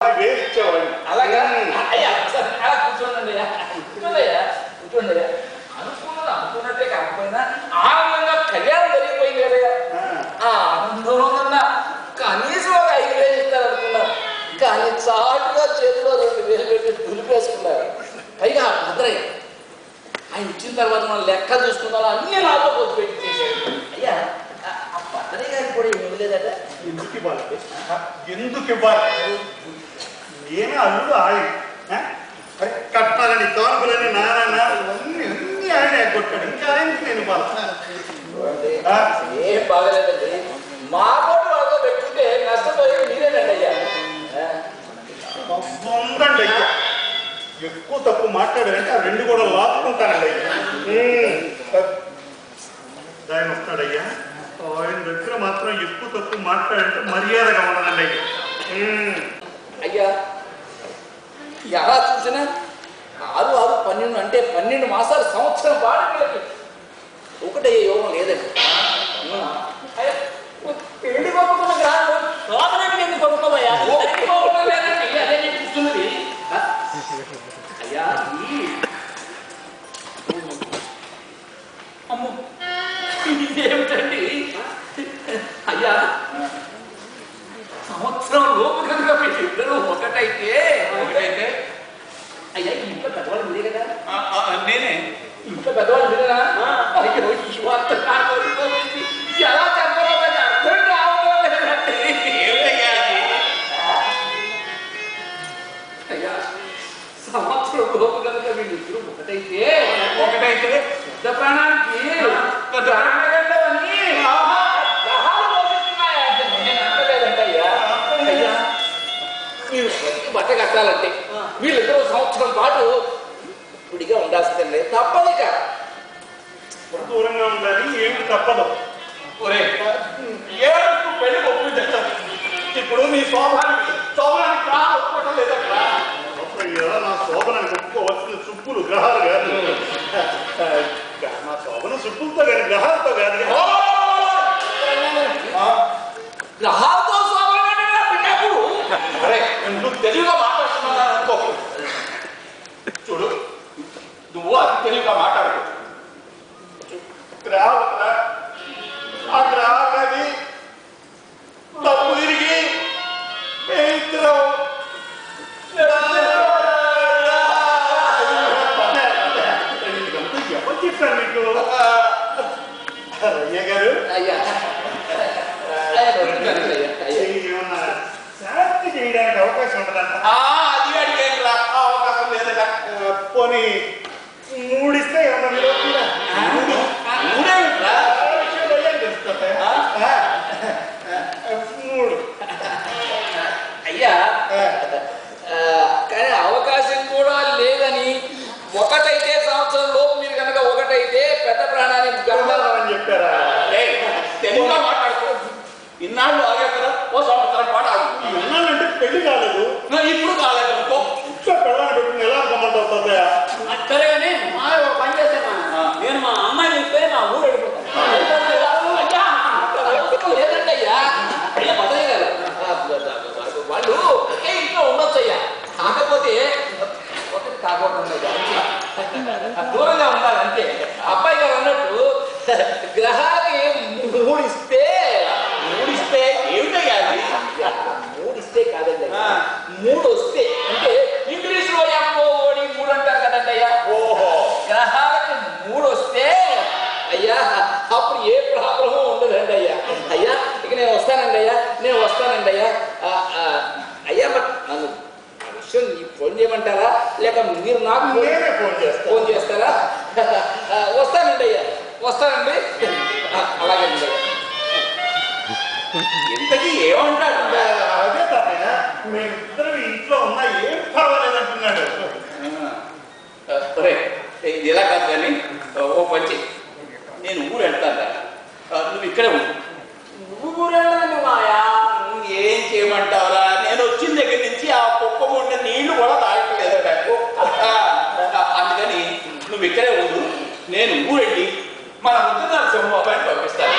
వేరిచ్చేవాడిని. అలాగా అయ్యా అలా కూర్చోండి అయ్యా, కూర్చోండియ్యా, కూర్చోండి. అనుకున్నట్టే కాకపోయినా ఆ విధంగా కళ్యాణం జరిగిపోయింది కదయ్యా. ఆ ఆనందంలో ఉన్న కనీసం ఒక 5,000 ఇస్తారు అనుకున్నారు, కానీ చాటుగా చేతిలో 2,000 పెట్టి దులిపేసుకున్నారు. పైగా భద్రయ్య ఆయన ఇచ్చిన తర్వాత మనం లెక్క చూసుకున్నాం, అన్నీ నాతో పొద్దు పెట్టి చేసేది. అయ్యా ఆ భద్రయ్య గారికి కూడా ఏమి ఇవ్వలేదట. ఎందుకు ఇవ్వాలి? ఎందుకు ఇవ్వాలి? నేనే అల్లుడు ఆయన కట్టాలని కానుకలని నాన్న ఇవన్నీ అన్ని ఆయన కొట్టాడు. ఇంకా ఆయనకి నేను ఏం బాగలేదండి. మా పోటీ వాళ్ళతో పెట్టుకుంటే నష్టపోయేది మీరేనండి అయ్యా. ఉందండి అయ్యా, ఎక్కువ తప్పు మాట్లాడారంటే ఆ 2 కూడా లాక్కుంటానండి అయ్యా. ఆయన వస్తాడయ్యా, ఆయన దగ్గర మాత్రం ఎక్కువ తప్పు మాట్లాడంటే మర్యాదగా ఉండదండి అయ్యా. అయ్యా ఎలా చూసినా 6, 6, 12 అంటే 12 మాసాలు సంవత్సరం బాడపిల్లకి ఒకటయ్యే యోగం లేదండి. పెళ్లి కొనుక్కున్న గ్రాండ్ లోపలికి ఎందుకు కొనుక్కోవయ్యా? లేదండి, అదే నేను చూస్తున్నది. అయ్యా అమ్మో ఏమిటండి అయ్యా, సంవత్సరం లోపు కనుక మీరిద్దరూ ఒకటైతే అయ్యా ఇంట్లో పెద్దవాళ్ళు మీరే కదా. నేనే ఇంట్లో పెద్దవాళ్ళు మీరేనా? ఈ వార్త ఎలా చెప్పాలో అర్థం కావడం లేదండి. అయ్యా సంవత్సరం లోపు కనుక వీళ్ళిద్దరూ ఒకటైతే పెద్ద ప్రాణానికి మీరు బట్ట కట్టాలంటే వీళ్ళిద్దరూ సంవత్సరం పాటు విడిగా ఉండాల్సిందండి, తప్పదిక. దూరంగా ఉండాలి, ఏమి తప్పదు. ఏడుకు పెళ్లి ఒప్పుకుంటాం. ఇప్పుడు మీ శోభానికి ఒప్పుకోవడం లేదట్లా. నా శోభనానికి ఒప్పుకోవాల్సిన సుప్పులు గ్రహాలు కాదు. నా శోభన సుప్పులతో కాదు, గ్రహాలతో కాదు. గ్రహాలతో నువ్వు తెలివిగా మాట్లాడుతున్నా అనుకో. చూడు, నువ్వు అది తెలివిగా మాట్లాడుకో. ఆ గ్రహాలది తప్పు తిరిగి ఎవరు చెప్పారు మీకు? రయ్య గారు ఏమన్నా శాంతి చేయడానికి అవకాశం ఉంటుందంట. అది అడిగేది రా, అవకాశం లేదట. పోనీ 3 ఇస్తే ఏమన్నా మీరు 3 అయ్యా, కానీ అవకాశం కూడా లేదని, ఒకటైతే సంవత్సరం లోపు మీరు కనుక ఒకటైతే పెద్ద ప్రాణానికి గర్భాలని చెప్పారా? తెలుగుగా మాట్లాడుకో. ఇన్నాళ్ళు ఆగే కదా, ఓ సంవత్సరం పాటు ఆగు. ఇన్నాళ్ళంటే పెళ్లి కాలేదు, ఇప్పుడు కాలేదు అనుకో. పెళ్ళని పెట్టుకుని ఎలా గమ్మతో అవుతుందా? సరేగానే మా పని చేస్తాను. నేను మా అమ్మాయిని ఇస్తే నా ఊరు వెళ్ళిపోతాను. లేదండి అయ్యా, అయ్యా మదయ్య గారు వాళ్ళు ఒకే ఇంట్లో ఉండొచ్చు అయ్యా, కాకపోతే ఒకటి కాకపోవడం దూరంగా ఉండాలి అంతే. అబ్బాయి గారు అన్నట్టు గ్రహాన్ని 3 ఇస్తే ఏమిటయ్యా? 3 ఇస్తే కాదండి, 3 వస్తే అంటే ఇంగ్లీష్లో ఎంఓడి 3 అంటారు కదండి అయ్యా. ఓహో, గ్రహాలకు 3 వస్తే అయ్యా అప్పుడు ఏ ప్రాబ్లము ఉండదండి అయ్యా. అయ్యా ఇక నేను వస్తానండి అయ్యా, అయ్యా బట్ నన్ను ఆ విషయం ఫోన్ చేయమంటారా, లేక మీరు నాకు ఫోన్ చేస్తారా? వస్తానండి అయ్యా, వస్తానండి. అలాగేనండి. ఎంతకీ ఏమంటాడు? అదే తాతయ్య, మేమిద్దరం ఇంట్లో ఉన్నా ఏం పర్వాలేదంటున్నాడు. ఇలా కాదు కానీ ఓ పంచి, నేను ఊరు వెళ్తాను, నువ్వు ఇక్కడే ఉండు. నువ్వు ఊరు వెళ్ళాను మాయా, నువ్వు ఏం చేయమంటావురా? నేను వచ్చిన దగ్గర నుంచి ఆ కుక్క ఉండే నీళ్లు కూడా తాగట్లేదట. అందుకని నువ్వు ఇక్కడే ఉండు, నేను ఊరెళ్ళి మన ముద్దు నరసింహబాబు అని పంపిస్తాను.